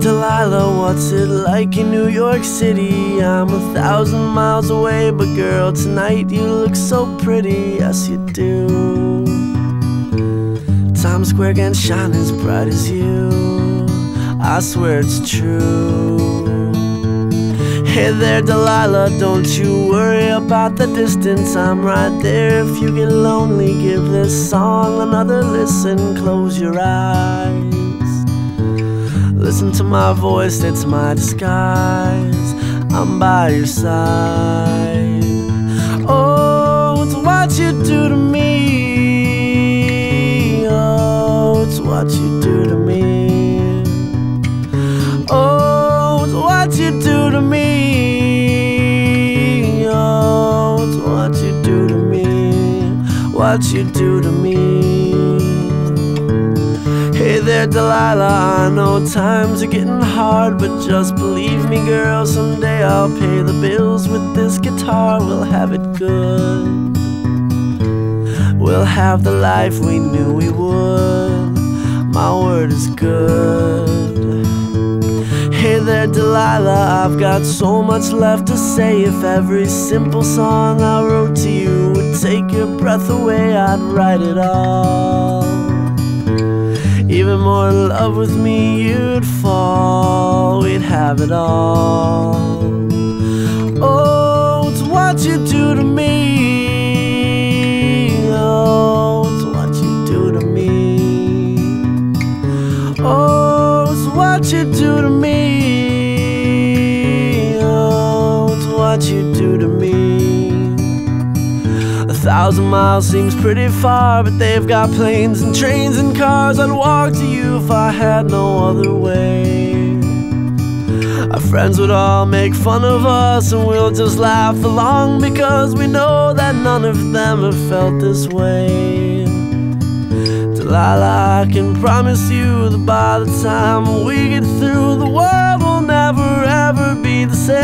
Delilah, what's it like in New York City? I'm 1,000 miles away, but girl, tonight you look so pretty, yes you do. Times Square can't shine as bright as you, I swear it's true. Hey there Delilah, don't you worry about the distance, I'm right there. If you get lonely, give this song another listen. Close your eyes, listen to my voice, it's my disguise, I'm by your side. Oh, it's what you do to me. Oh, it's what you do to me. Oh, it's what you do to me. Oh, it's what you do to me. What you do to me. Hey there Delilah, I know times are getting hard, but just believe me girl, someday I'll pay the bills with this guitar. We'll have it good, we'll have the life we knew we would, my word is good. Hey there Delilah, I've got so much left to say. If every simple song I wrote to you would take your breath away, I'd write it all. Even more in love with me you'd fall, we'd have it all. Oh, it's what you do to me. Oh, it's what you do to me. Oh, it's what you do to me. Oh, it's what you do to me. 1,000 miles seems pretty far, but they've got planes and trains and cars. I'd walk to you if I had no other way. Our friends would all make fun of us, and we'll just laugh along, because we know that none of them have felt this way. Delilah, I can promise you that by the time we get through, the world will never ever be the same.